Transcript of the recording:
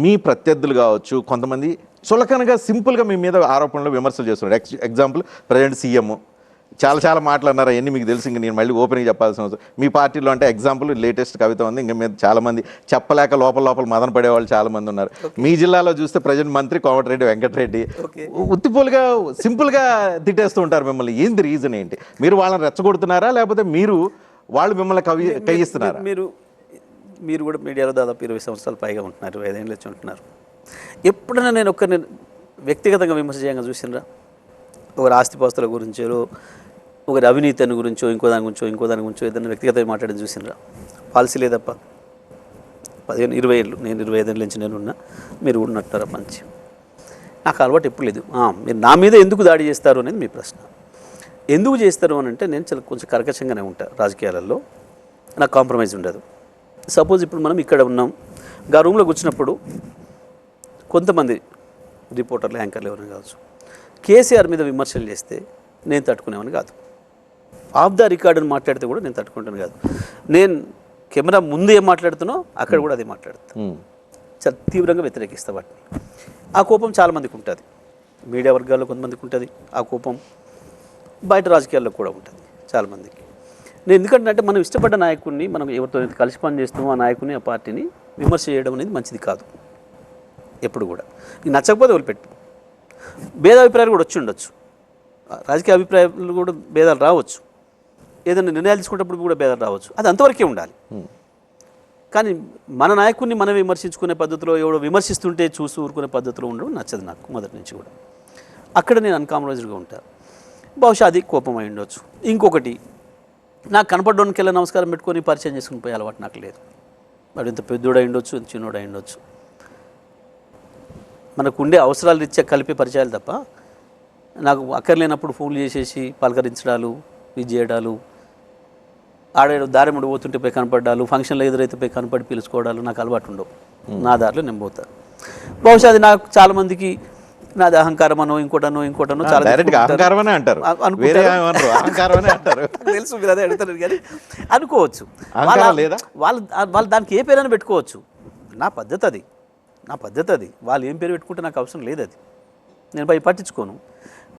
మీ ప్రత్యర్థులు కావచ్చు, కొంతమంది చులకనగా సింపుల్గా మీ మీద ఆరోపణలు విమర్శలు చేస్తున్నారు. ఎగ్జాంపుల్ ప్రజెంట్ సీఎం చాలా మాట్లాడినారు, అవన్నీ మీకు తెలిసి ఇంక నేను మళ్ళీ ఓపెన్గా చెప్పాల్సిన అవసరం. మీ పార్టీలో అంటే ఎగ్జాంపుల్ లేటెస్ట్ కవిత ఉంది, ఇంకా మీద చాలామంది చెప్పలేక లోపల మదన పడేవాళ్ళు చాలామంది ఉన్నారు. మీ జిల్లాలో చూస్తే ప్రజెంట్ మంత్రి కోమటిరెడ్డి వెంకటరెడ్డి ఉత్తిపోలుగా సింపుల్గా తిట్టేస్తూ ఉంటారు మిమ్మల్ని. ఏంది రీజన్ ఏంటి? మీరు వాళ్ళని రెచ్చగొడుతున్నారా, లేకపోతే వాళ్ళు మిమ్మల్ని కవిస్తున్నారా? మీరు కూడా మీడియాలో దాదాపు 20 సంవత్సరాలు పైగా ఉంటున్నారు, 5 ఏళ్ళు వచ్చి ఉంటున్నారు. ఎప్పుడైనా నేను వ్యక్తిగతంగా విమర్శ చేయంగా చూసినరా? ఒకరి ఆస్తిపాస్తుల గురించో, ఒకరి అవినీతిని గురించో, ఇంకో దాని గురించో ఏదైనా వ్యక్తిగతంగా మాట్లాడడం చూసినరా? పాలసీ లేదప్ప. 15-20 ఏళ్ళు, నేను 25 ఏళ్ళ నుంచి నేను ఉన్నా, మీరు ఉన్నట్టారా? మంచి నాకు అలవాటు ఎప్పుడు లేదు. మీరు నా మీద ఎందుకు దాడి చేస్తారు అనేది మీ ప్రశ్న. ఎందుకు చేస్తారు అని అంటే నేను కొంచెం కర్కశంగానే ఉంటాను రాజకీయాలలో, నాకు కాంప్రమైజ్ ఉండదు. సపోజ్ ఇప్పుడు మనం ఇక్కడ ఉన్నాం, ఆ రూమ్లో కూర్చున్నప్పుడు కొంతమంది రిపోర్టర్లు, యాంకర్లు ఎవరైనా కావచ్చు, కేసీఆర్ మీద విమర్శలు చేస్తే నేను తట్టుకునేవాని కాదు. ఆఫ్ ద రికార్డుని మాట్లాడితే కూడా నేను తట్టుకుంటాను కాదు. నేను కెమెరా ముందు ఏం మాట్లాడుతున్నో అక్కడ కూడా అదే మాట్లాడుతాను. చాలా తీవ్రంగా వ్యతిరేకిస్తా వాటిని. ఆ కోపం చాలామందికి ఉంటుంది, మీడియా వర్గాల్లో కొంతమందికి ఉంటుంది ఆ కోపం, బయట రాజకీయాల్లో కూడా ఉంటుంది చాలామందికి. నేను ఎందుకంటే మనం ఇష్టపడ్డ నాయకుడిని, మనం ఎవరితో కలిసి పని చేస్తున్నామో ఆ నాయకుడిని, ఆ పార్టీని విమర్శ చేయడం అనేది మంచిది కాదు ఎప్పుడు కూడా. నీకు నచ్చకపోతే వదిలిపెట్టు. భేదాభిప్రాయాలు కూడా వచ్చి ఉండొచ్చు, రాజకీయ అభిప్రాయాలు కూడా భేదాలు రావచ్చు, ఏదైనా నిర్ణయాలు తీసుకునేటప్పుడు కూడా భేదాలు రావచ్చు, అది అంతవరకే ఉండాలి. కానీ మన నాయకుడిని మనం విమర్శించుకునే పద్ధతిలో, ఎవడో విమర్శిస్తుంటే చూసి ఊరుకునే పద్ధతిలో ఉండడం నచ్చదు నాకు మొదటి నుంచి కూడా. అక్కడ నేను అన్కాంప్రమైజ్డ్గా ఉంటాను. బహుశా అది కోపం అయి ఉండొచ్చు. ఇంకొకటి, నాకు కనపడడానికి వెళ్ళి నమస్కారం పెట్టుకొని పరిచయం చేసుకుని పోయే అలవాటు నాకు లేదు. వాడు ఇంత పెద్దోడు అయి ఉండొచ్చు, చిన్నోడు అయి ఉండొచ్చు, మనకు ఉండే అవసరాలు రీత్యా కలిపే పరిచయాలు తప్ప నాకు అక్కర్లేనప్పుడు ఫోన్లు చేసేసి పలకరించడాలు, ఇది చేయడాలు, ఆడేడు దారిముడు పోతుంటే పోయి కనపడ్డాలు, ఫంక్షన్లో ఎదురైతే పోయి కనపడి పిలుచుకోవడాలు నాకు అలవాటు ఉండవు. నా దారిలో నేను పోతాను. బహుశా అది నాకు చాలామందికి నాది అహంకారమనో ఇంకోటనో చాలా తెలుసు, మీరు అదే అడుగుతారు కానీ అనుకోవచ్చు. వాళ్ళు దానికి ఏ పేరైనా పెట్టుకోవచ్చు. నా పద్ధతి అది. వాళ్ళు ఏం పేరు పెట్టుకుంటే నాకు అవసరం లేదు, అది నేను పట్టించుకోను.